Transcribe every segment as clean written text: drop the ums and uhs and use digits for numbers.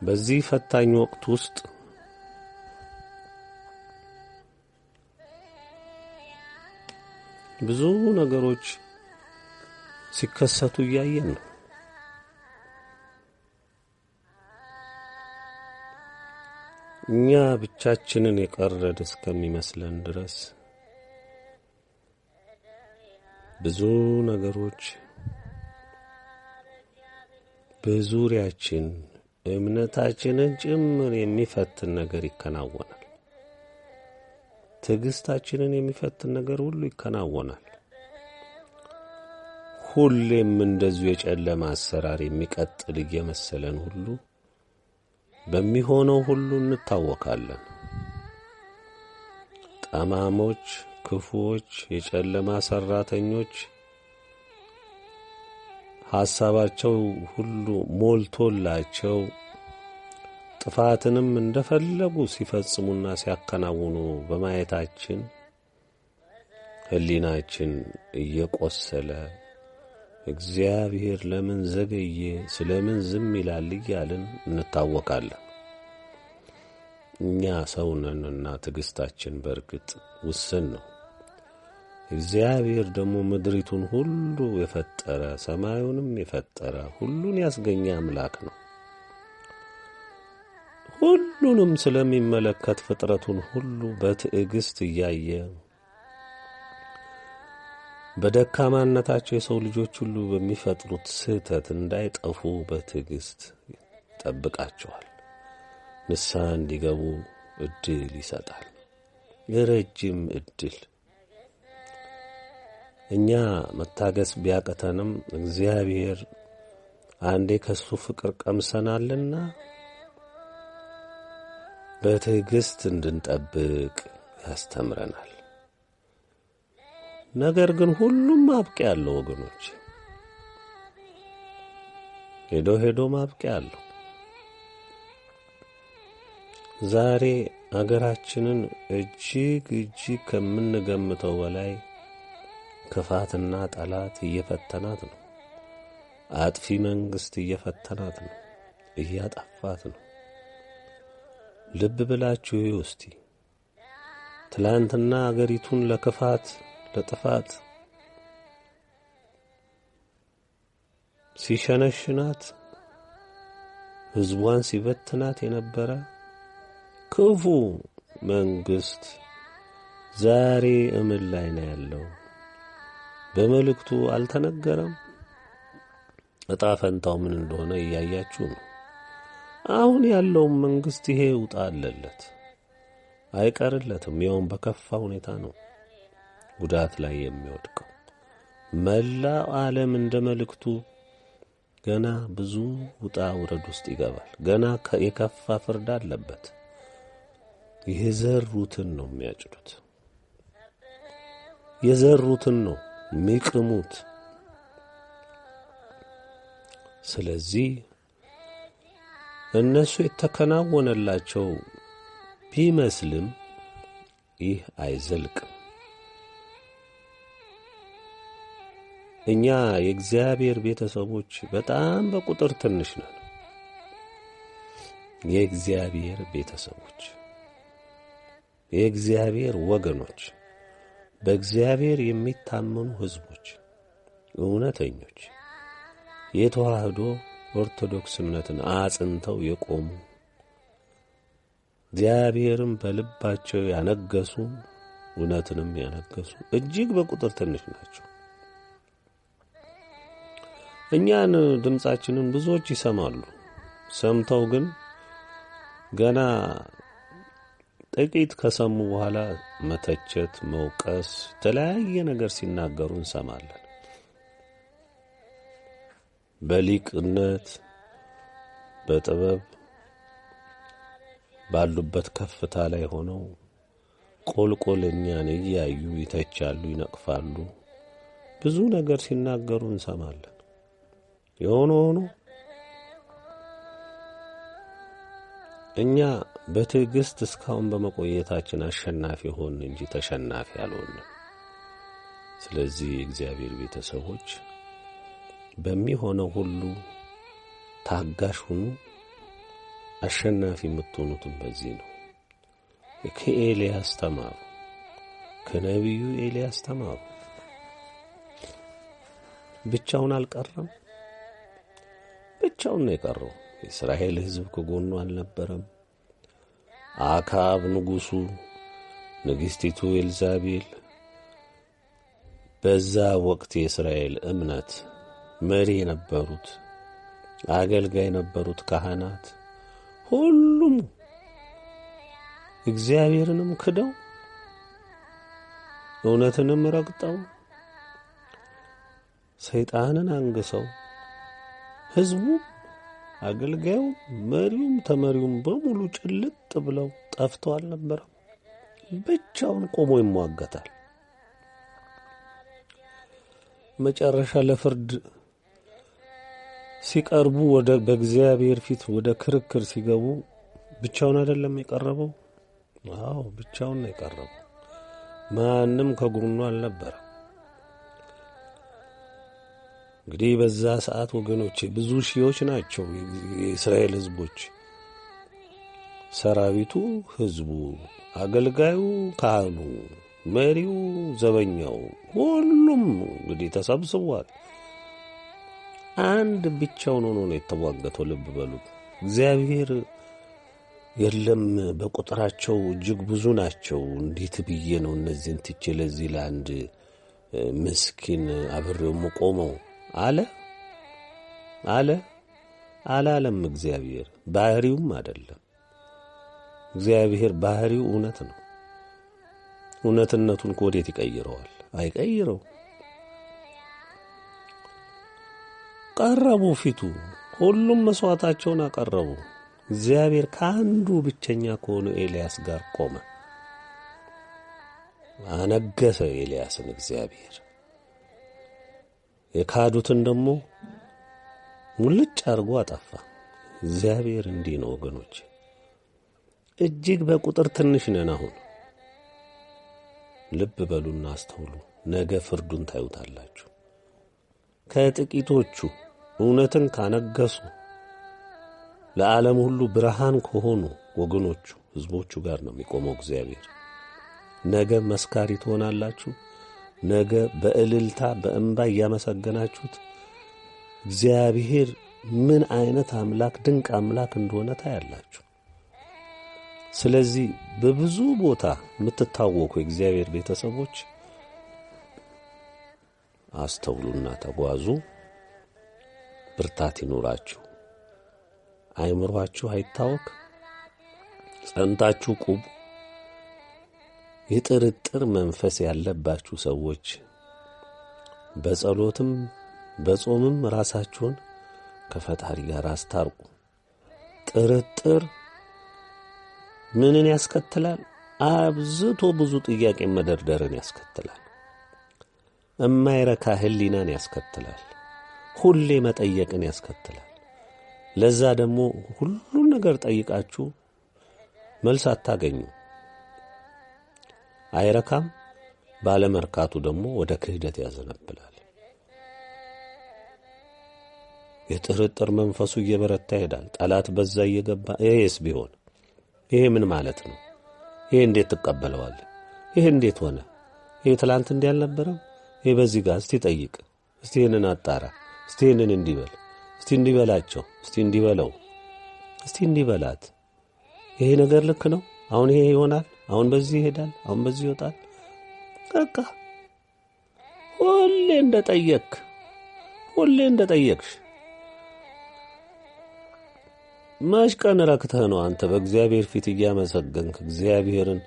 በዚህ ፈታኝ ወቅት ውስጥ ብዙ ነገሮች ሲከሰቱ እያየን ነው። እኛ ብቻችንን የቀረን እስከሚመስለን ድረስ ብዙ ነገሮች በዙሪያችን እምነታችንን ጭምር የሚፈትን ነገር ይከናወናል። ትዕግስታችንን የሚፈትን ነገር ሁሉ ይከናወናል። ሁሌም እንደዚሁ የጨለማ አሰራር የሚቀጥል እየመሰለን ሁሉ በሚሆነው ሁሉ እንታወካለን። ጠማሞች፣ ክፉዎች፣ የጨለማ ሰራተኞች ሐሳባቸው ሁሉ ሞልቶላቸው ጥፋትንም እንደፈለጉ ሲፈጽሙና ሲያከናውኑ በማየታችን ሕሊናችን እየቆሰለ እግዚአብሔር ለምን ዘገየ፣ ስለምን ዝም ይላል እያልን እንታወቃለን። እኛ ሰው ነንና ትዕግስታችን በእርግጥ ውስን ነው። እግዚአብሔር ደግሞ ምድሪቱን ሁሉ የፈጠረ ሰማዩንም የፈጠረ ሁሉን ያስገኘ አምላክ ነው። ሁሉንም ስለሚመለከት ፍጥረቱን ሁሉ በትዕግስት እያየ በደካማነታቸው የሰው ልጆች ሁሉ በሚፈጥሩት ስህተት እንዳይጠፉ በትዕግስት ይጠብቃቸዋል። ንስሐ እንዲገቡ እድል ይሰጣል፣ የረጅም እድል። እኛ መታገስ ቢያቀተንም እግዚአብሔር አንዴ ከሱ ፍቅር ቀምሰናልና በትዕግስት እንድንጠብቅ ያስተምረናል። ነገር ግን ሁሉም ማብቂያ አለው ወገኖች፣ ሄዶ ማብቂያ አለው። ዛሬ አገራችንን እጅግ ከምንገምተው በላይ ክፋትና ጠላት እየፈተናት ነው። አጥፊ መንግስት እየፈተናት ነው፣ እያጠፋት ነው። ልብ ብላችሁ እስቲ ትላንትና አገሪቱን ለክፋት ለጥፋት ሲሸነሽናት ህዝቧን ሲበትናት የነበረ ክፉ መንግስት ዛሬ እምን ላይ ነው ያለው? በመልእክቱ አልተነገረም? እጣ ፈንታው ምን እንደሆነ እያያችሁ ነው። አሁን ያለው መንግስት ይሄ ውጣ አለለት፣ አይቀርለትም። ያውም በከፋ ሁኔታ ነው ጉዳት ላይ የሚወድቀው። መላው ዓለም እንደ መልእክቱ ገና ብዙ ውጣ ውረድ ውስጥ ይገባል። ገና የከፋ ፍርድ አለበት። የዘሩትን ነው የሚያጭዱት፣ የዘሩትን ነው የሚቅሙት። ስለዚህ እነሱ የተከናወነላቸው ቢመስልም ይህ አይዘልቅም። እኛ የእግዚአብሔር ቤተሰቦች በጣም በቁጥር ትንሽ ነን። የእግዚአብሔር ቤተሰቦች፣ የእግዚአብሔር ወገኖች፣ በእግዚአብሔር የሚታመኑ ህዝቦች፣ እውነተኞች፣ የተዋህዶ ኦርቶዶክስ እምነትን አጽንተው የቆሙ እግዚአብሔርን በልባቸው ያነገሱ እውነትንም ያነገሱ እጅግ በቁጥር ትንሽ ናቸው። እኛን ድምጻችንን ብዙዎች ይሰማሉ። ሰምተው ግን ገና ጥቂት ከሰሙ በኋላ መተቸት፣ መውቀስ፣ የተለያየ ነገር ሲናገሩ እንሰማለን። በሊቅነት በጥበብ ባሉበት ከፍታ ላይ ሆነው ቆልቆለኛን እያዩ ይተቻሉ፣ ይነቅፋሉ፣ ብዙ ነገር ሲናገሩ እንሰማለን። የሆነ ሆኖ እኛ በትዕግስት እስካሁን በመቆየታችን አሸናፊ ሆን እንጂ ተሸናፊ አልሆንም። ስለዚህ እግዚአብሔር ቤተሰቦች በሚሆነው ሁሉ ታጋሽ ሁኑ፣ አሸናፊ የምትሆኑትም በዚህ ነው። ከኤልያስ ተማሩ፣ ከነቢዩ ኤልያስ ተማሩ። ብቻውን አልቀረም፣ ብቻውን ነው የቀረው። የእስራኤል ሕዝብ ከጎኑ አልነበረም። አክዓብ ንጉሡ፣ ንግሥቲቱ ኤልዛቤል፣ በዛ ወቅት የእስራኤል እምነት መሪ የነበሩት አገልጋይ የነበሩት ካህናት ሁሉም እግዚአብሔርንም ክደው እውነትንም ረግጠው ሰይጣንን አንግሰው ሕዝቡ አገልጋዩም መሪውም ተመሪውም በሙሉ ጭልጥ ብለው ጠፍተው አልነበረም። ብቻውን ቆሞ ይሟገታል። መጨረሻ ለፍርድ ሲቀርቡ በእግዚአብሔር ፊት ወደ ክርክር ሲገቡ ብቻውን አይደለም የቀረበው። አዎ ብቻውን ነው የቀረበው። ማንም ከጎኑ አልነበረም። እንግዲህ በዛ ሰዓት ወገኖቼ ብዙ ሺዎች ናቸው የእስራኤል ሕዝቦች። ሰራዊቱ፣ ሕዝቡ፣ አገልጋዩ፣ ካህኑ፣ መሪው፣ ዘበኛው ሁሉም እንግዲህ ተሰብስቧል። አንድ ብቻውን ሆኖ ነው የተዋገተው። ልብ በሉ። እግዚአብሔር የለም በቁጥራቸው እጅግ ብዙ ናቸው፣ እንዴት ብዬ ነው እነዚህን ትቼ ለዚህ ለአንድ ምስኪን አብሬው መቆመው አላለም። እግዚአብሔር ባህሪውም አይደለም። እግዚአብሔር ባህሪው እውነት ነው። እውነትነቱን ወዴት ይቀይረዋል? አይቀይረው። ቀረቡ ፊቱ፣ ሁሉም መስዋዕታቸውን አቀረቡ። እግዚአብሔር ከአንዱ ብቸኛ ከሆነ ኤልያስ ጋር ቆመ። አነገሰ ኤልያስን እግዚአብሔር። የካዱትን ደግሞ ሙልጭ አድርጎ አጠፋ። እግዚአብሔር እንዲህ ነው ወገኖች። እጅግ በቁጥር ትንሽ ነን አሁን። ልብ በሉና አስተውሉ። ነገ ፍርዱን ታዩታላችሁ። ከጥቂቶቹ እውነትን ካነገሱ ለዓለም ሁሉ ብርሃን ከሆኑ ወገኖቹ ሕዝቦቹ ጋር ነው የሚቆመው እግዚአብሔር። ነገ መስካሪ ትሆናላችሁ። ነገ በእልልታ በእንባ እያመሰገናችሁት እግዚአብሔር ምን አይነት አምላክ ድንቅ አምላክ እንደሆነ ታያላችሁ። ስለዚህ በብዙ ቦታ የምትታወቁ የእግዚአብሔር ቤተሰቦች አስተውሉና ተጓዙ። ብርታት ይኑራችሁ። አይምሯችሁ አይታወክ። ጸንታችሁ ቁሙ። የጥርጥር መንፈስ ያለባችሁ ሰዎች በጸሎትም በጾምም ራሳችሁን ከፈጣሪ ጋር አስታርቁ። ጥርጥር ምንን ያስከትላል? አብዝቶ ብዙ ጥያቄ መደርደርን ያስከትላል። እማይረካ ህሊናን ያስከትላል። ሁሌ መጠየቅን ያስከትላል። ለዛ ደግሞ ሁሉን ነገር ጠይቃችሁ መልስ አታገኙ። አይረካም። ባለመርካቱ ደግሞ ወደ ክህደት ያዘነብላል። የጥርጥር መንፈሱ እየበረታ ይሄዳል። ጠላት በዛ እየገባ ይሄስ ቢሆን ይሄ ምን ማለት ነው? ይሄ እንዴት ትቀበለዋለህ? ይሄ እንዴት ሆነ? ይሄ ትላንት እንዲህ አልነበረም? ይሄ በዚህ ጋር እስቲ ጠይቅ፣ እስቲ ይሄንን አጣራ፣ እስቲ ይሄንን እንዲበል፣ እስቲ እንዲበላቸው፣ እስቲ እንዲበለው፣ እስቲ እንዲበላት። ይሄ ነገር ልክ ነው? አሁን ይሄ ይሆናል? አሁን በዚህ ይሄዳል? አሁን በዚህ ይወጣል? በቃ ሁሌ እንደጠየቅሽ መች ቀን ረክተህ ነው አንተ በእግዚአብሔር ፊት እያመሰገንክ እግዚአብሔርን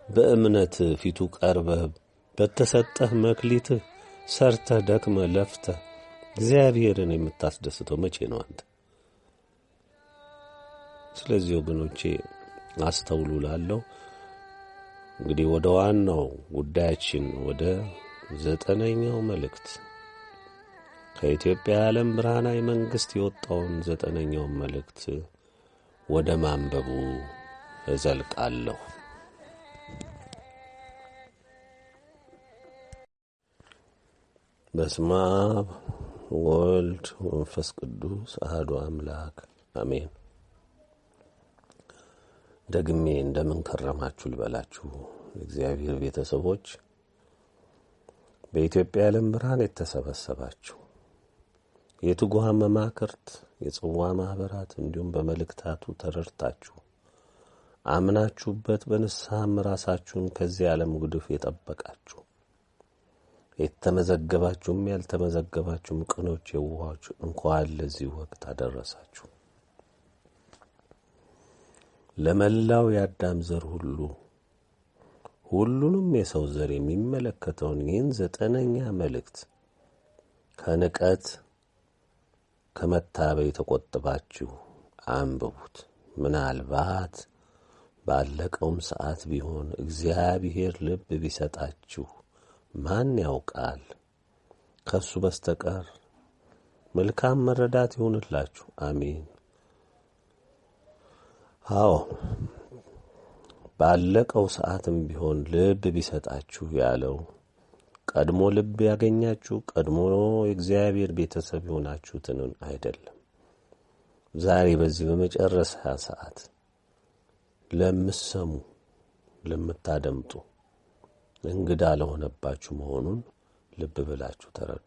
በእምነት ፊቱ ቀርበህ በተሰጠህ መክሊትህ ሰርተህ ደክመህ ለፍተህ እግዚአብሔርን የምታስደስተው መቼ ነው አንተ? ስለዚህ ወገኖቼ አስተውሉ ላለው እንግዲህ ወደ ዋናው ጉዳያችን ወደ 9ኛው መልእክት ከኢትዮጵያ ዓለም ብርሃናዊ መንግስት የወጣውን 9ኛው መልእክት ወደ ማንበቡ እዘልቃለሁ። በስመ አብ ወወልድ ወመንፈስ ቅዱስ አሐዱ አምላክ አሜን። ደግሜ እንደምን ከረማችሁ ልበላችሁ እግዚአብሔር ቤተሰቦች፣ በኢትዮጵያ ዓለም ብርሃን የተሰበሰባችሁ የትጉሃን መማክርት፣ የጽዋ ማህበራት እንዲሁም በመልእክታቱ ተረድታችሁ አምናችሁበት በንስሐም ራሳችሁን ከዚህ ዓለም ጉድፍ የጠበቃችሁ የተመዘገባችሁም ያልተመዘገባችሁም ቅኖች የዋሆች እንኳን ለዚህ ወቅት አደረሳችሁ። ለመላው የአዳም ዘር ሁሉንም የሰው ዘር የሚመለከተውን ይህን 9ኛ መልእክት ከንቀት ከመታበይ ተቆጥባችሁ አንብቡት። ምናልባት ባለቀውም ሰዓት ቢሆን እግዚአብሔር ልብ ቢሰጣችሁ ማን ያውቃል? ከሱ በስተቀር መልካም መረዳት ይሁንላችሁ። አሜን። አዎ ባለቀው ሰዓትም ቢሆን ልብ ቢሰጣችሁ ያለው ቀድሞ ልብ ያገኛችሁ ቀድሞ የእግዚአብሔር ቤተሰብ ሆናችሁትን አይደለም። ዛሬ በዚህ በመጨረሻ ሰዓት ለምትሰሙ ለምታደምጡ እንግዳ ለሆነባችሁ መሆኑን ልብ ብላችሁ ተረዱ።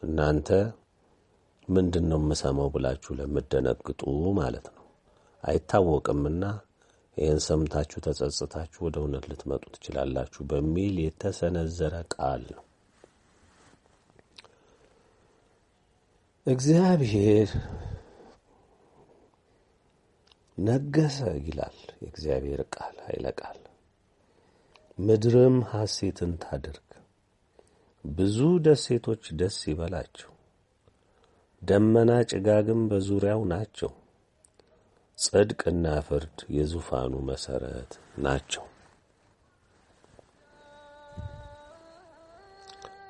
እናንተ ምንድነው የምሰማው ብላችሁ ለምትደነግጡ ማለት ነው። አይታወቅምና ይህን ሰምታችሁ ተጸጽታችሁ ወደ እውነት ልትመጡ ትችላላችሁ በሚል የተሰነዘረ ቃል ነው። እግዚአብሔር ነገሰ ይላል የእግዚአብሔር ቃል ኃይለ ቃል። ምድርም ሐሴትን ታድርግ፣ ብዙ ደሴቶች ደስ ይበላቸው፣ ደመና ጭጋግም በዙሪያው ናቸው። ጽድቅና ፍርድ የዙፋኑ መሰረት ናቸው።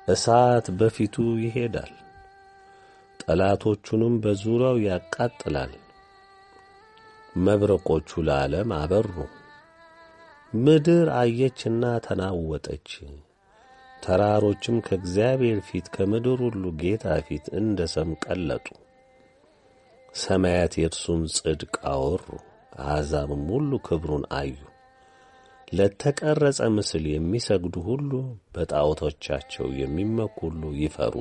እሳት በፊቱ ይሄዳል፣ ጠላቶቹንም በዙሪያው ያቃጥላል። መብረቆቹ ለዓለም አበሩ፣ ምድር አየችና ተናወጠች። ተራሮችም ከእግዚአብሔር ፊት ከምድር ሁሉ ጌታ ፊት እንደ ሰም ቀለጡ። ሰማያት የእርሱን ጽድቅ አወሩ፣ አሕዛብም ሁሉ ክብሩን አዩ። ለተቀረጸ ምስል የሚሰግዱ ሁሉ በጣዖቶቻቸው የሚመኩ ሁሉ ይፈሩ።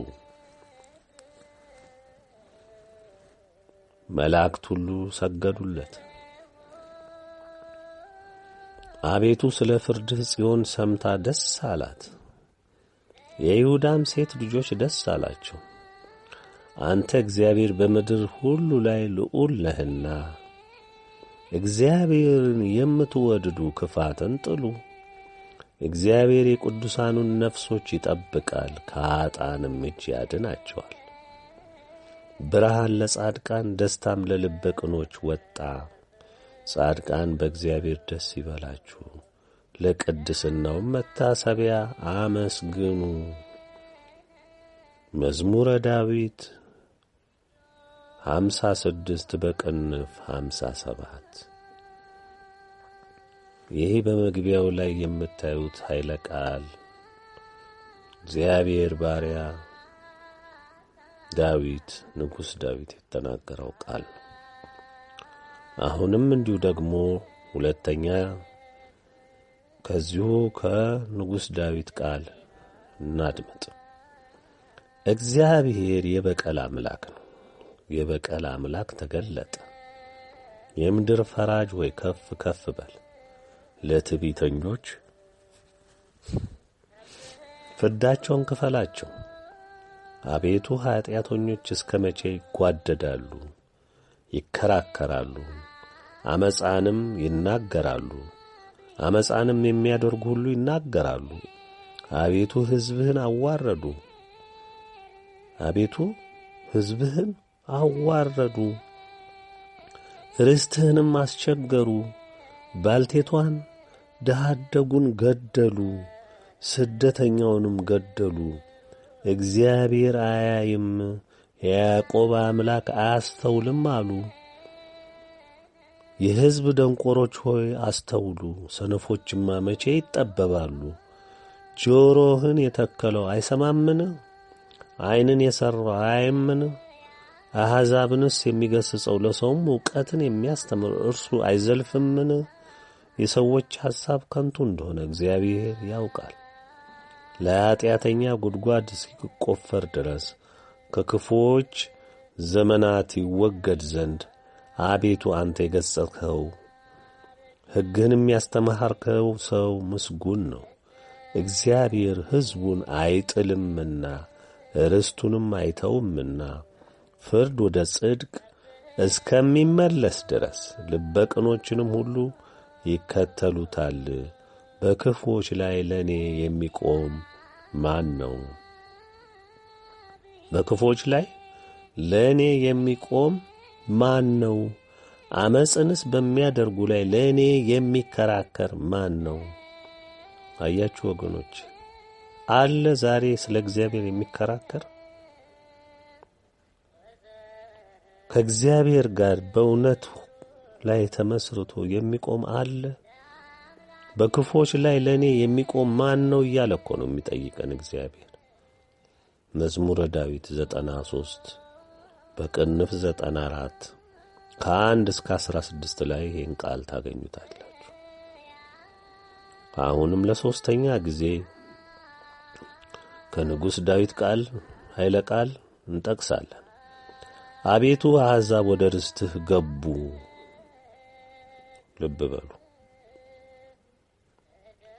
መላእክት ሁሉ ሰገዱለት። አቤቱ ስለ ፍርድህ ጽዮን ሰምታ ደስ አላት፣ የይሁዳም ሴት ልጆች ደስ አላቸው። አንተ እግዚአብሔር በምድር ሁሉ ላይ ልዑል ነህና፣ እግዚአብሔርን የምትወድዱ ክፋትን ጥሉ። እግዚአብሔር የቅዱሳኑን ነፍሶች ይጠብቃል፣ ከኃጥአንም እጅ ያድናቸዋል። ብርሃን ለጻድቃን ደስታም ለልበ ቅኖች ወጣ። ጻድቃን በእግዚአብሔር ደስ ይበላችሁ፣ ለቅድስናውም መታሰቢያ አመስግኑ። መዝሙረ ዳዊት 56 በቅንፍ 57። ይህ በመግቢያው ላይ የምታዩት ኃይለ ቃል እግዚአብሔር ባሪያ ዳዊት ንጉሥ ዳዊት የተናገረው ቃል ነው። አሁንም እንዲሁ ደግሞ ሁለተኛ ከዚሁ ከንጉሥ ዳዊት ቃል እናድምጥ። እግዚአብሔር የበቀል አምላክ ነው። የበቀል አምላክ ተገለጠ። የምድር ፈራጅ ወይ ከፍ ከፍ በል፣ ለትዕቢተኞች ፍዳቸውን ክፈላቸው። አቤቱ ኃጢአተኞች እስከ መቼ ይጓደዳሉ? ይከራከራሉ፣ አመፃንም ይናገራሉ። አመፃንም የሚያደርጉ ሁሉ ይናገራሉ። አቤቱ ሕዝብህን አዋረዱ። አቤቱ ሕዝብህን አዋረዱ፣ ርስትህንም አስቸገሩ። ባልቴቷን ድሀ አደጉን ገደሉ፣ ስደተኛውንም ገደሉ። እግዚአብሔር አያይም፣ የያዕቆብ አምላክ አያስተውልም አሉ። የሕዝብ ደንቆሮች ሆይ አስተውሉ፣ ሰነፎችማ መቼ ይጠበባሉ? ጆሮህን የተከለው አይሰማምን? ዓይንን የሠራው አያይምን? አሕዛብንስ የሚገስጸው ለሰውም ዕውቀትን የሚያስተምር እርሱ አይዘልፍምን? የሰዎች ሐሳብ ከንቱ እንደሆነ እግዚአብሔር ያውቃል። ለኃጢአተኛ ጉድጓድ እስኪቆፈር ድረስ ከክፉዎች ዘመናት ይወገድ ዘንድ አቤቱ አንተ የገሠጽኸው ሕግህንም ያስተማርከው ሰው ምስጉን ነው። እግዚአብሔር ሕዝቡን አይጥልምና ርስቱንም አይተውምና ፍርድ ወደ ጽድቅ እስከሚመለስ ድረስ ልበ ቅኖችንም ሁሉ ይከተሉታል። በክፉዎች ላይ ለእኔ የሚቆም ማን ነው? በክፉዎች ላይ ለእኔ የሚቆም ማን ነው? ዓመፅንስ በሚያደርጉ ላይ ለእኔ የሚከራከር ማን ነው? አያችሁ ወገኖች፣ አለ ዛሬ ስለ እግዚአብሔር የሚከራከር? ከእግዚአብሔር ጋር በእውነት ላይ ተመስርቶ የሚቆም አለ? በክፉዎች ላይ ለእኔ የሚቆም ማን ነው እያለ እኮ ነው የሚጠይቀን እግዚአብሔር። መዝሙረ ዳዊት 93 በቅንፍ 94 ከ1 እስከ 16 ላይ ይህን ቃል ታገኙታላችሁ። አሁንም ለሶስተኛ ጊዜ ከንጉሥ ዳዊት ቃል ኃይለ ቃል እንጠቅሳለን። አቤቱ አሕዛብ ወደ ርስትህ ገቡ። ልብ በሉ።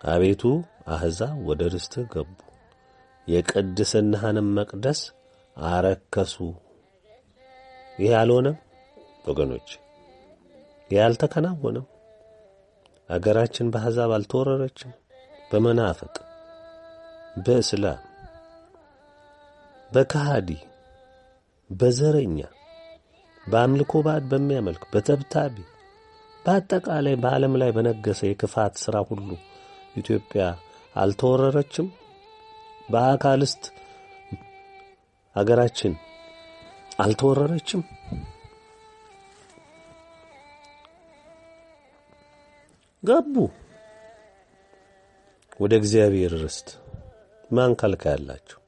አቤቱ አሕዛብ ወደ ርስትህ ገቡ፣ የቅድስናህንም መቅደስ አረከሱ። ይህ አልሆነም ወገኖች፣ ይህ አልተከናወነም። አገራችን በአሕዛብ አልተወረረችም። በመናፍቅ፣ በእስላም፣ በከሃዲ፣ በዘረኛ፣ በአምልኮ ባዕድ በሚያመልክ፣ በተብታቢ፣ በአጠቃላይ በዓለም ላይ በነገሰ የክፋት ሥራ ሁሉ ኢትዮጵያ አልተወረረችም። በአካልስት አገራችን አልተወረረችም። ገቡ ወደ እግዚአብሔር ርስት። ማን ከልካያላቸው?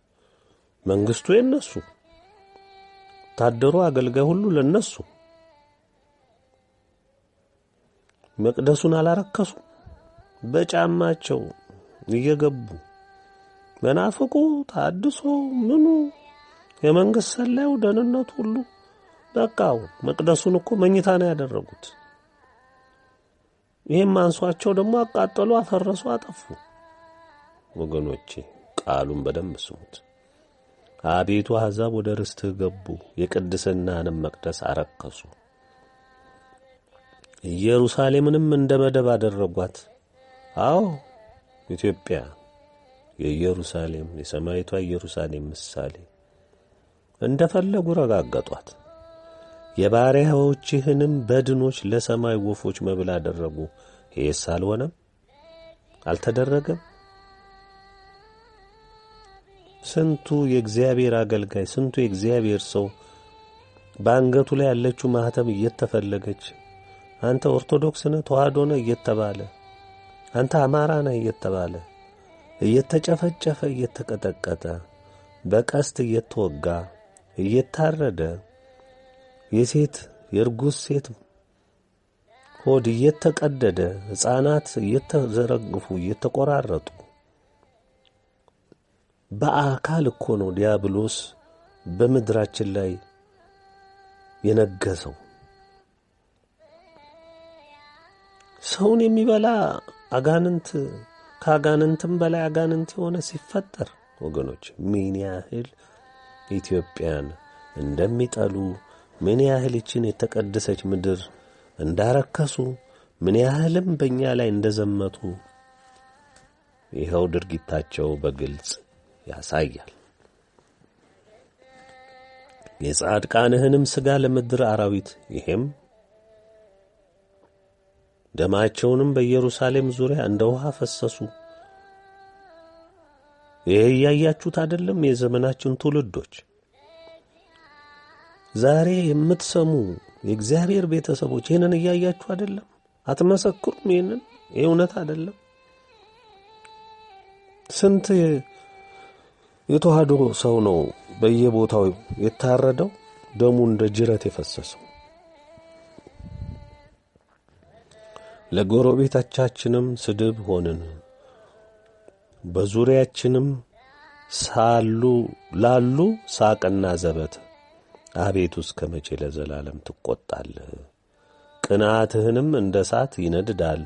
መንግስቱ የነሱ፣ ታደሩ አገልጋይ ሁሉ ለነሱ። መቅደሱን አላረከሱ። በጫማቸው እየገቡ መናፍቁ፣ ታድሶ፣ ምኑ የመንግስት ሰላዩ፣ ደህንነቱ ሁሉ በቃው። መቅደሱን እኮ መኝታ ነው ያደረጉት። ይሄም አንሷቸው ደግሞ አቃጠሉ፣ አፈረሱ፣ አጠፉ። ወገኖቼ ቃሉን በደንብ ስሙት። አቤቱ አሕዛብ ወደ ርስትህ ገቡ፣ የቅድስናህንም መቅደስ አረከሱ። ኢየሩሳሌምንም እንደ መደብ አደረጓት። አዎ ኢትዮጵያ የኢየሩሳሌም የሰማይቷ ኢየሩሳሌም ምሳሌ እንደፈለጉ ረጋገጧት። የባሪያዎችህንም በድኖች ለሰማይ ወፎች መብል አደረጉ። ይህስ አልሆነም? አልተደረገም? ስንቱ የእግዚአብሔር አገልጋይ፣ ስንቱ የእግዚአብሔር ሰው በአንገቱ ላይ ያለችው ማህተም እየተፈለገች፣ አንተ ኦርቶዶክስ ነህ፣ ተዋህዶ ነህ እየተባለ፣ አንተ አማራ ነህ እየተባለ እየተጨፈጨፈ፣ እየተቀጠቀጠ፣ በቀስት እየተወጋ፣ እየታረደ፣ የሴት የርጉዝ ሴት ሆድ እየተቀደደ፣ ሕፃናት እየተዘረግፉ፣ እየተቆራረጡ፣ በአካል እኮ ነው ዲያብሎስ በምድራችን ላይ የነገሰው። ሰውን የሚበላ አጋንንት፣ ከአጋንንትም በላይ አጋንንት የሆነ ሲፈጠር ወገኖች ምን ያህል ኢትዮጵያን እንደሚጠሉ፣ ምን ያህል ይችን የተቀደሰች ምድር እንዳረከሱ፣ ምን ያህልም በእኛ ላይ እንደዘመቱ ይኸው ድርጊታቸው በግልጽ ያሳያል። የጻድቃንህንም ሥጋ ለምድር አራዊት፣ ይሄም ደማቸውንም በኢየሩሳሌም ዙሪያ እንደ ውሃ ፈሰሱ። ይሄ እያያችሁት አይደለም? የዘመናችን ትውልዶች ዛሬ የምትሰሙ የእግዚአብሔር ቤተሰቦች ይሄንን እያያችሁ አይደለም? አትመሰክሩም? ይሄንን እውነት አይደለም? ስንት የተዋህዶ ሰው ነው በየቦታው የታረደው? ደሙ እንደ ጅረት የፈሰሰው? ለጎረቤቶቻችንም ስድብ ሆንን። በዙሪያችንም ላሉ ሳቅና ዘበት። አቤቱ እስከ መቼ ለዘላለም ትቈጣለህ? ቅንዓትህንም እንደ እሳት ይነድዳል።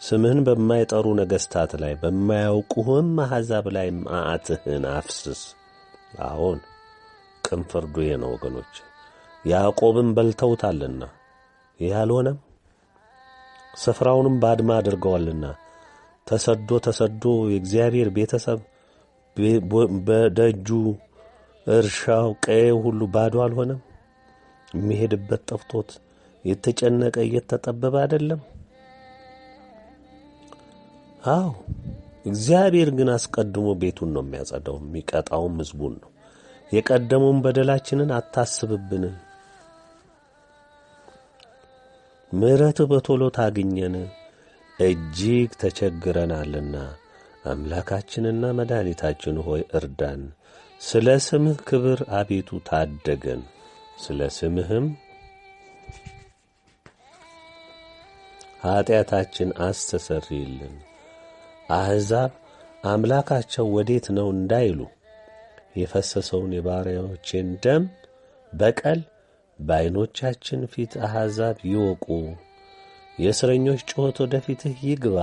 ስምህን በማይጠሩ ነገሥታት ላይ በማያውቁህም አሕዛብ ላይ መዓትህን አፍስስ። አዎን ቅን ፍርዱ ይህ ነው ወገኖች። ያዕቆብን በልተውታልና ይህ አልሆነም። ስፍራውንም ባድማ አድርገዋልና ተሰዶ የእግዚአብሔር ቤተሰብ በደጁ እርሻው ቀዬው ሁሉ ባዶ አልሆነም። የሚሄድበት ጠፍቶት የተጨነቀ እየተጠበበ አይደለም። አዎ እግዚአብሔር ግን አስቀድሞ ቤቱን ነው የሚያጸዳው፣ የሚቀጣውም ሕዝቡን ነው። የቀደመውን በደላችንን አታስብብን፣ ምሕረትህ በቶሎ ታግኘን፣ እጅግ ተቸግረናልና። አምላካችንና መድኃኒታችን ሆይ እርዳን። ስለ ስምህ ክብር አቤቱ ታደገን፣ ስለ ስምህም ኀጢአታችን አስተሰርይልን። አሕዛብ አምላካቸው ወዴት ነው እንዳይሉ የፈሰሰውን የባሪያዎችን ደም በቀል በዓይኖቻችን ፊት አሕዛብ ይወቁ። የእስረኞች ጩኸት ወደ ፊትህ ይግባ።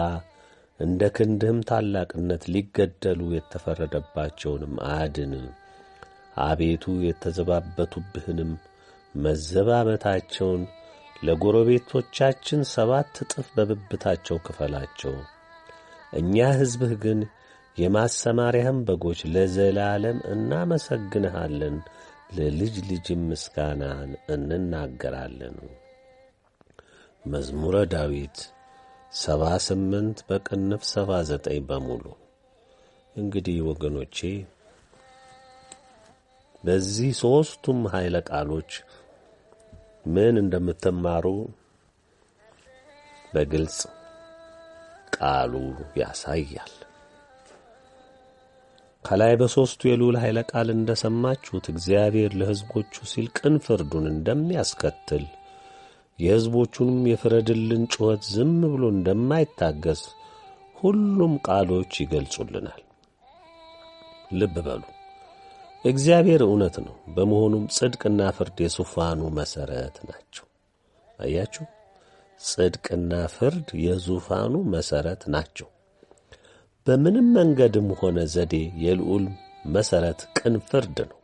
እንደ ክንድህም ታላቅነት ሊገደሉ የተፈረደባቸውንም አድን። አቤቱ የተዘባበቱብህንም መዘባበታቸውን ለጎረቤቶቻችን 7 እጥፍ በብብታቸው ክፈላቸው። እኛ ሕዝብህ ግን የማሰማሪያህም በጎች ለዘላለም እናመሰግንሃለን፣ ለልጅ ልጅም ምስጋናን እንናገራለን። መዝሙረ ዳዊት 78 በቅንፍ 79 በሙሉ። እንግዲህ ወገኖቼ በዚህ ሦስቱም ኃይለ ቃሎች ምን እንደምትማሩ በግልጽ ቃሉ ያሳያል። ከላይ በሦስቱ የልዑል ኃይለ ቃል እንደሰማችሁት እግዚአብሔር ለሕዝቦቹ ሲል ቅን ፍርዱን እንደሚያስከትል የሕዝቦቹንም የፍረድልን ጩኸት ዝም ብሎ እንደማይታገስ ሁሉም ቃሎች ይገልጹልናል። ልብ በሉ፣ እግዚአብሔር እውነት ነው። በመሆኑም ጽድቅና ፍርድ የዙፋኑ መሠረት ናቸው። አያችሁ፣ ጽድቅና ፍርድ የዙፋኑ መሠረት ናቸው። በምንም መንገድም ሆነ ዘዴ የልዑል መሠረት ቅን ፍርድ ነው።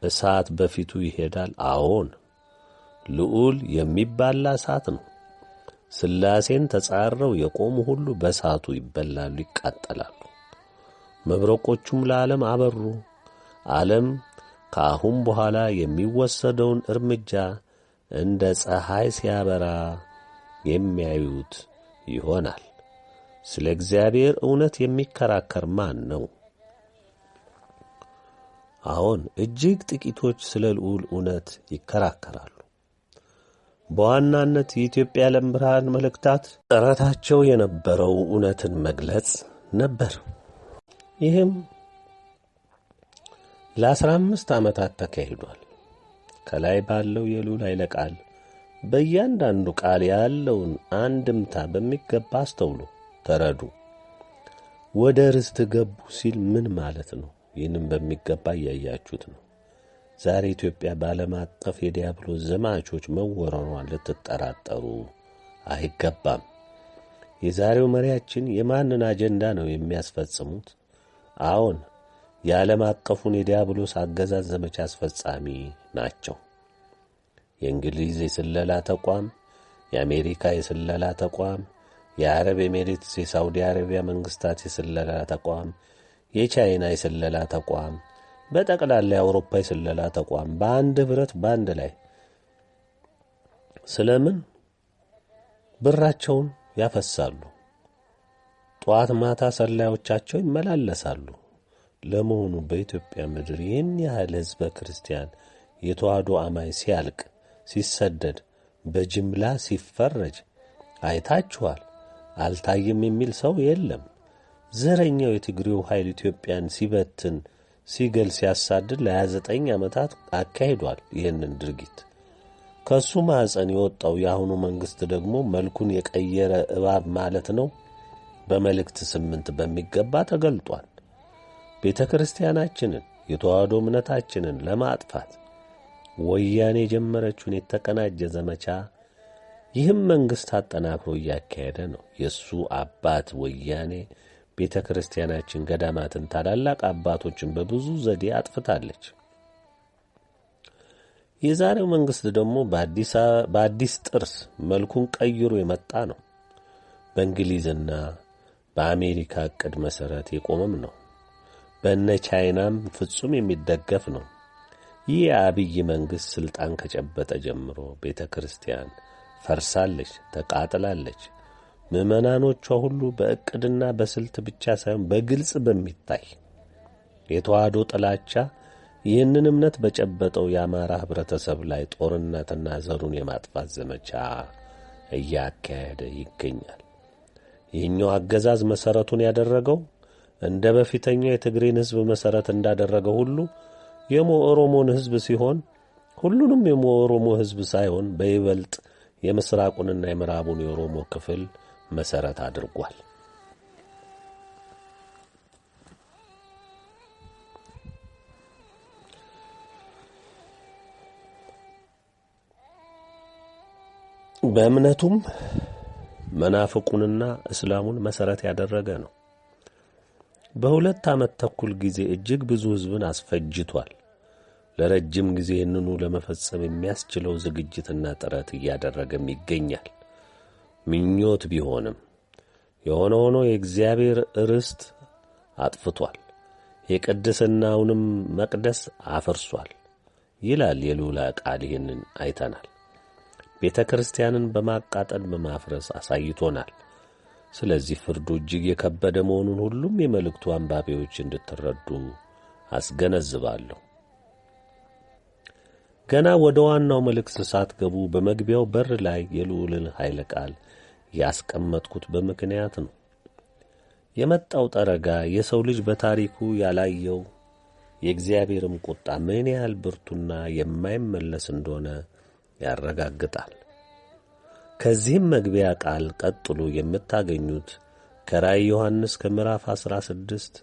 እሳት በፊቱ ይሄዳል። አዎን ልዑል የሚባላ እሳት ነው። ሥላሴን ተጻረው የቆሙ ሁሉ በእሳቱ ይበላሉ፣ ይቃጠላሉ። መብረቆቹም ለዓለም አበሩ። ዓለም ከአሁን በኋላ የሚወሰደውን እርምጃ እንደ ፀሐይ ሲያበራ የሚያዩት ይሆናል። ስለ እግዚአብሔር እውነት የሚከራከር ማን ነው? አዎን እጅግ ጥቂቶች ስለ ልዑል እውነት ይከራከራሉ። በዋናነት የኢትዮጵያ ዓለም ብርሃን መልእክታት ጥረታቸው የነበረው እውነትን መግለጽ ነበር። ይህም ለ15 ዓመታት ተካሂዷል። ከላይ ባለው የልዑል ኃይለ ቃል በእያንዳንዱ ቃል ያለውን አንድምታ በሚገባ አስተውሉ፣ ተረዱ። ወደ ርስት ገቡ ሲል ምን ማለት ነው? ይህንም በሚገባ እያያችሁት ነው። ዛሬ ኢትዮጵያ በዓለም አቀፍ የዲያብሎስ ዘማቾች መወረሯን ልትጠራጠሩ አይገባም። የዛሬው መሪያችን የማንን አጀንዳ ነው የሚያስፈጽሙት? አዎን የዓለም አቀፉን የዲያብሎስ አገዛዝ ዘመቻ አስፈጻሚ ናቸው። የእንግሊዝ የስለላ ተቋም፣ የአሜሪካ የስለላ ተቋም፣ የአረብ ኤሜሬትስ፣ የሳውዲ አረቢያ መንግስታት የስለላ ተቋም፣ የቻይና የስለላ ተቋም፣ በጠቅላላ የአውሮፓ የስለላ ተቋም በአንድ ኅብረት በአንድ ላይ ስለምን ብራቸውን ያፈሳሉ? ጠዋት ማታ ሰላዮቻቸው ይመላለሳሉ። ለመሆኑ በኢትዮጵያ ምድር ይህን ያህል ሕዝበ ክርስቲያን የተዋህዶ አማኝ ሲያልቅ፣ ሲሰደድ፣ በጅምላ ሲፈረጅ አይታችኋል? አልታየም የሚል ሰው የለም። ዘረኛው የትግሬው ኃይል ኢትዮጵያን ሲበትን ሲገል ሲያሳድድ ለ29 ዓመታት አካሂዷል። ይህንን ድርጊት ከሱ ማህፀን የወጣው የአሁኑ መንግስት ደግሞ መልኩን የቀየረ እባብ ማለት ነው። በመልእክት 8 በሚገባ ተገልጧል። ቤተ ክርስቲያናችንን የተዋህዶ እምነታችንን ለማጥፋት ወያኔ የጀመረችውን የተቀናጀ ዘመቻ ይህም መንግስት አጠናክሮ እያካሄደ ነው። የሱ አባት ወያኔ ቤተ ክርስቲያናችን ገዳማትን፣ ታላላቅ አባቶችን በብዙ ዘዴ አጥፍታለች። የዛሬው መንግስት ደግሞ በአዲስ ጥርስ መልኩን ቀይሮ የመጣ ነው። በእንግሊዝና በአሜሪካ ዕቅድ መሰረት የቆመም ነው። በእነ ቻይናም ፍጹም የሚደገፍ ነው። ይህ የአብይ መንግስት ስልጣን ከጨበጠ ጀምሮ ቤተ ክርስቲያን ፈርሳለች፣ ተቃጥላለች። ምዕመናኖቿ ሁሉ በዕቅድና በስልት ብቻ ሳይሆን በግልጽ በሚታይ የተዋህዶ ጥላቻ ይህንን እምነት በጨበጠው የአማራ ህብረተሰብ ላይ ጦርነትና ዘሩን የማጥፋት ዘመቻ እያካሄደ ይገኛል። ይህኛው አገዛዝ መሰረቱን ያደረገው እንደ በፊተኛው የትግሬን ህዝብ መሰረት እንዳደረገው ሁሉ የኦሮሞን ህዝብ ሲሆን ሁሉንም የኦሮሞ ህዝብ ሳይሆን በይበልጥ የምስራቁንና የምዕራቡን የኦሮሞ ክፍል መሰረት አድርጓል። በእምነቱም መናፍቁንና እስላሙን መሰረት ያደረገ ነው። በ2 ዓመት ተኩል ጊዜ እጅግ ብዙ ህዝብን አስፈጅቷል። ለረጅም ጊዜ ይህንኑ ለመፈጸም የሚያስችለው ዝግጅትና ጥረት እያደረገም ይገኛል። ምኞት ቢሆንም የሆነ ሆኖ የእግዚአብሔር ርስት አጥፍቷል፣ የቅድስናውንም መቅደስ አፈርሷል ይላል የልዑል ቃል። ይህንን አይተናል። ቤተ ክርስቲያንን በማቃጠል በማፍረስ አሳይቶናል። ስለዚህ ፍርዱ እጅግ የከበደ መሆኑን ሁሉም የመልእክቱ አንባቢዎች እንድትረዱ አስገነዝባለሁ። ገና ወደ ዋናው መልእክት ሳትገቡ በመግቢያው በር ላይ የልዑልን ኃይለ ቃል ያስቀመጥኩት በምክንያት ነው። የመጣው ጠረጋ የሰው ልጅ በታሪኩ ያላየው የእግዚአብሔርም ቁጣ ምን ያህል ብርቱና የማይመለስ እንደሆነ ያረጋግጣል። ከዚህም መግቢያ ቃል ቀጥሎ የምታገኙት ከራእይ ዮሐንስ ከምዕራፍ 16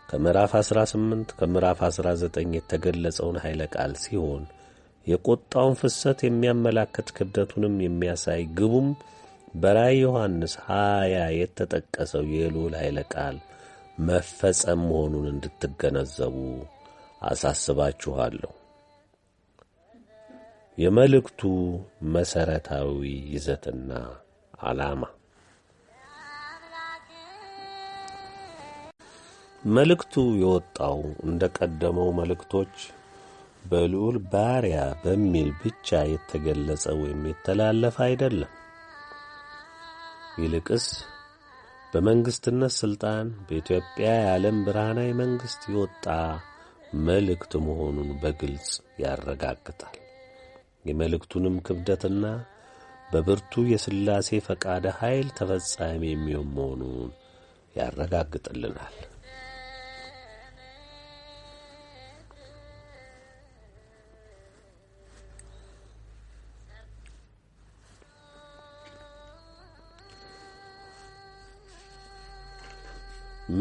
ከምዕራፍ 18 ከምዕራፍ 19 የተገለጸውን ኃይለ ቃል ሲሆን የቁጣውን ፍሰት የሚያመላክት ክብደቱንም የሚያሳይ ግቡም በራእይ ዮሐንስ 20 የተጠቀሰው የልዑል ኃይለ ቃል መፈጸም መሆኑን እንድትገነዘቡ አሳስባችኋለሁ። የመልእክቱ መሰረታዊ ይዘትና ዓላማ መልእክቱ የወጣው እንደ ቀደመው መልእክቶች በልዑል ባሪያ በሚል ብቻ የተገለጸ ወይም የተላለፈ አይደለም። ይልቅስ በመንግስትነት ስልጣን በኢትዮጵያ የዓለም ብርሃናዊ መንግስት የወጣ መልእክት መሆኑን በግልጽ ያረጋግጣል። የመልእክቱንም ክብደትና በብርቱ የሥላሴ ፈቃደ ኃይል ተፈጻሚ የሚሆን መሆኑን ያረጋግጥልናል።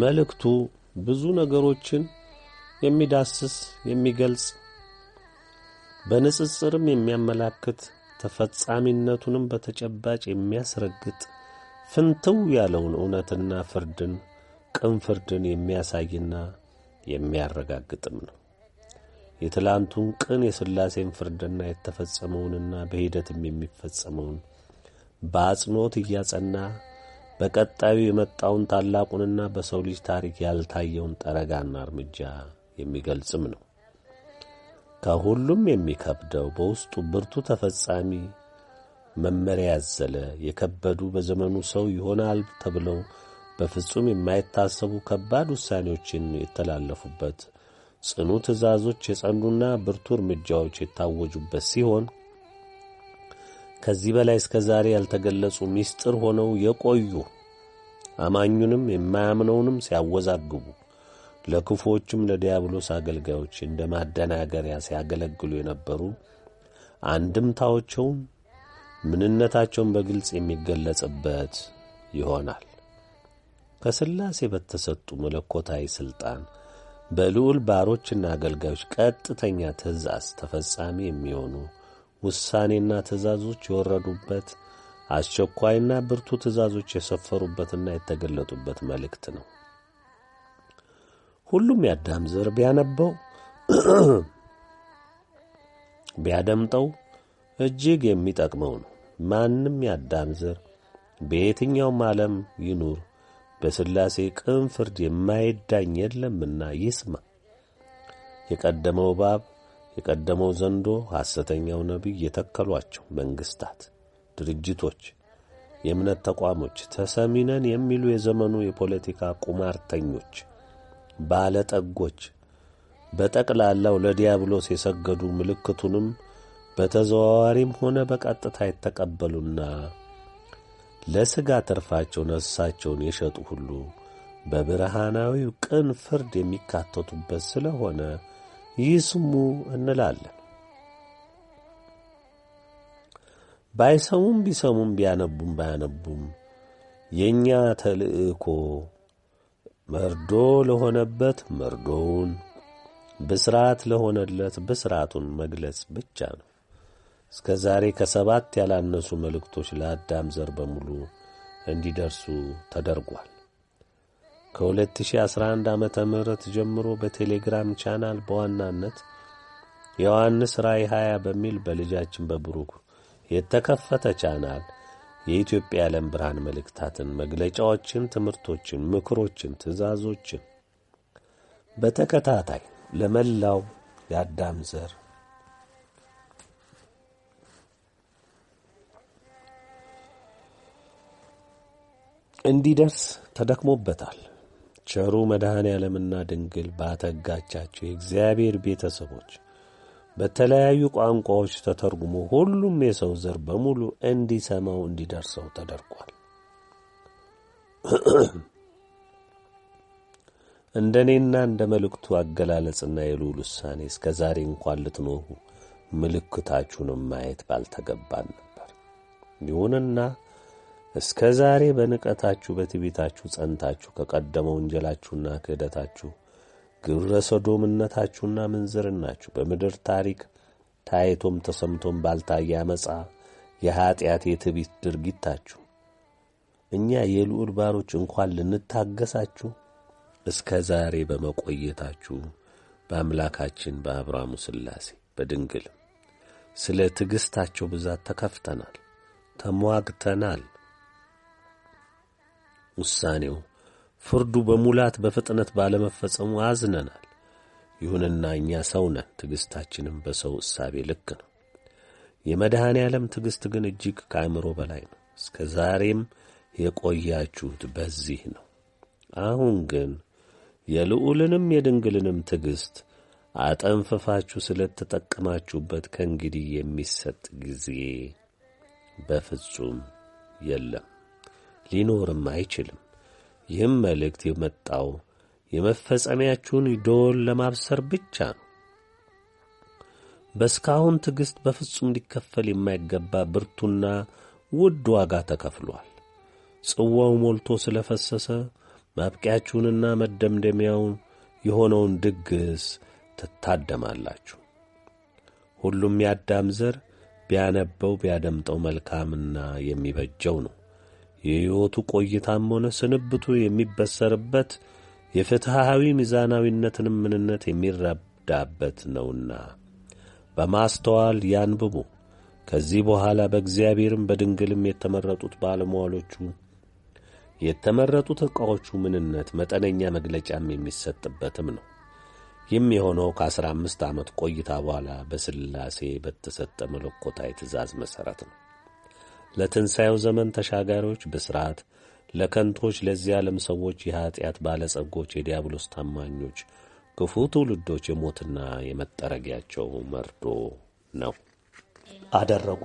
መልእክቱ ብዙ ነገሮችን የሚዳስስ የሚገልጽ በንጽጽርም የሚያመላክት ተፈጻሚነቱንም በተጨባጭ የሚያስረግጥ ፍንትው ያለውን እውነትና ፍርድን ቅን ፍርድን የሚያሳይና የሚያረጋግጥም ነው። የትላንቱን ቅን የሥላሴን ፍርድና የተፈጸመውንና በሂደትም የሚፈጸመውን በአጽንኦት እያጸና በቀጣዩ የመጣውን ታላቁንና በሰው ልጅ ታሪክ ያልታየውን ጠረጋና እርምጃ የሚገልጽም ነው። ከሁሉም የሚከብደው በውስጡ ብርቱ ተፈጻሚ መመሪያ ያዘለ የከበዱ በዘመኑ ሰው ይሆናል ተብለው በፍጹም የማይታሰቡ ከባድ ውሳኔዎችን የተላለፉበት ጽኑ ትእዛዞች የጸኑና ብርቱ እርምጃዎች የታወጁበት ሲሆን ከዚህ በላይ እስከ ዛሬ ያልተገለጹ ምስጢር ሆነው የቆዩ አማኙንም የማያምነውንም ሲያወዛግቡ ለክፉዎችም ለዲያብሎስ አገልጋዮች እንደ ማደናገሪያ ሲያገለግሉ የነበሩ አንድምታዎቸውን ምንነታቸውን በግልጽ የሚገለጽበት ይሆናል። ከሥላሴ በተሰጡ መለኮታዊ ሥልጣን በልዑል ባሮችና አገልጋዮች ቀጥተኛ ትእዛዝ ተፈጻሚ የሚሆኑ ውሳኔና ትእዛዞች የወረዱበት አስቸኳይና ብርቱ ትእዛዞች የሰፈሩበትና የተገለጡበት መልእክት ነው። ሁሉም የአዳም ዘር ቢያነበው ቢያደምጠው እጅግ የሚጠቅመው ነው። ማንም የአዳም ዘር በየትኛውም ዓለም ይኑር በሥላሴ ቅን ፍርድ የማይዳኝ የለምና ይስማ። የቀደመው እባብ፣ የቀደመው ዘንዶ፣ ሐሰተኛው ነቢይ የተከሏቸው መንግሥታት፣ ድርጅቶች፣ የእምነት ተቋሞች፣ ተሰሚነን የሚሉ የዘመኑ የፖለቲካ ቁማርተኞች፣ ባለጠጎች በጠቅላላው ለዲያብሎስ የሰገዱ ምልክቱንም በተዘዋዋሪም ሆነ በቀጥታ የተቀበሉና ለሥጋ ትርፋቸው ነፍሳቸውን የሸጡ ሁሉ በብርሃናዊው ቅን ፍርድ የሚካተቱበት ስለሆነ ይስሙ እንላለን። ባይሰሙም ቢሰሙም ቢያነቡም ባያነቡም የእኛ ተልእኮ መርዶ ለሆነበት መርዶውን፣ ብስራት ለሆነለት ብስራቱን መግለጽ ብቻ ነው። እስከ ዛሬ ከ7 ያላነሱ መልእክቶች ለአዳም ዘር በሙሉ እንዲደርሱ ተደርጓል። ከ2011 ዓመተ ምህረት ጀምሮ በቴሌግራም ቻናል በዋናነት ዮሐንስ ራእይ 20 በሚል በልጃችን በብሩክ የተከፈተ ቻናል የኢትዮጵያ ዓለም ብርሃን መልእክታትን፣ መግለጫዎችን፣ ትምህርቶችን፣ ምክሮችን፣ ትእዛዞችን በተከታታይ ለመላው የአዳም ዘር እንዲደርስ ተደክሞበታል። ቸሩ መድኃኔ ዓለምና ድንግል ባተጋቻቸው የእግዚአብሔር ቤተሰቦች በተለያዩ ቋንቋዎች ተተርጉሞ ሁሉም የሰው ዘር በሙሉ እንዲሰማው እንዲደርሰው ተደርጓል። እንደኔና እንደ መልእክቱ አገላለጽና የልዑል ውሳኔ እስከ ዛሬ እንኳን ልትኖሩ ምልክታችሁንም ማየት ባልተገባን ነበር። ይሁንና እስከ ዛሬ በንቀታችሁ በትዕቢታችሁ ጸንታችሁ ከቀደመው ወንጀላችሁና ክህደታችሁ ግብረ ሰዶምነታችሁና ምንዝርናችሁ በምድር ታሪክ ታይቶም ተሰምቶም ባልታየ ዓመፃ የኀጢአት የትዕቢት ድርጊታችሁ እኛ የልዑል ባሮች እንኳን ልንታገሳችሁ እስከ ዛሬ በመቆየታችሁ በአምላካችን በአብርሃሙ ሥላሴ በድንግል ስለ ትዕግሥታቸው ብዛት ተከፍተናል፣ ተሟግተናል። ውሳኔው ፍርዱ በሙላት በፍጥነት ባለመፈጸሙ አዝነናል። ይሁንና እኛ ሰው ነን፣ ትዕግሥታችንም በሰው እሳቤ ልክ ነው። የመድኃኔ ዓለም ትዕግሥት ግን እጅግ ከአእምሮ በላይ ነው። እስከ ዛሬም የቆያችሁት በዚህ ነው። አሁን ግን የልዑልንም የድንግልንም ትዕግሥት አጠንፍፋችሁ ስለተጠቀማችሁበት ከእንግዲህ የሚሰጥ ጊዜ በፍጹም የለም፣ ሊኖርም አይችልም። ይህም መልእክት የመጣው የመፈጸሚያችሁን ደወል ለማብሰር ብቻ ነው። በእስካሁን ትዕግሥት በፍጹም ሊከፈል የማይገባ ብርቱና ውድ ዋጋ ተከፍሏል። ጽዋው ሞልቶ ስለፈሰሰ ማብቂያችሁንና መደምደሚያውን የሆነውን ድግስ ትታደማላችሁ። ሁሉም የአዳም ዘር ቢያነበው ቢያደምጠው መልካምና የሚበጀው ነው። የሕይወቱ ቆይታም ሆነ ስንብቱ የሚበሰርበት የፍትሐዊ ሚዛናዊነትንም ምንነት የሚረዳበት ነውና በማስተዋል ያንብቡ። ከዚህ በኋላ በእግዚአብሔርም በድንግልም የተመረጡት ባለሟሎቹ የተመረጡት ዕቃዎቹ ምንነት መጠነኛ መግለጫም የሚሰጥበትም ነው። ይህም የሆነው ከ15 ዓመት ቆይታ በኋላ በሥላሴ በተሰጠ መለኮታዊ ትእዛዝ መሠረት ነው። ለትንሣኤው ዘመን ተሻጋሪዎች ብስራት፣ ለከንቶች ለዚህ ዓለም ሰዎች የኀጢአት ባለጸጎች፣ የዲያብሎስ ታማኞች ክፉ ትውልዶች የሞትና የመጠረጊያቸው መርዶ ነው። አደረጉ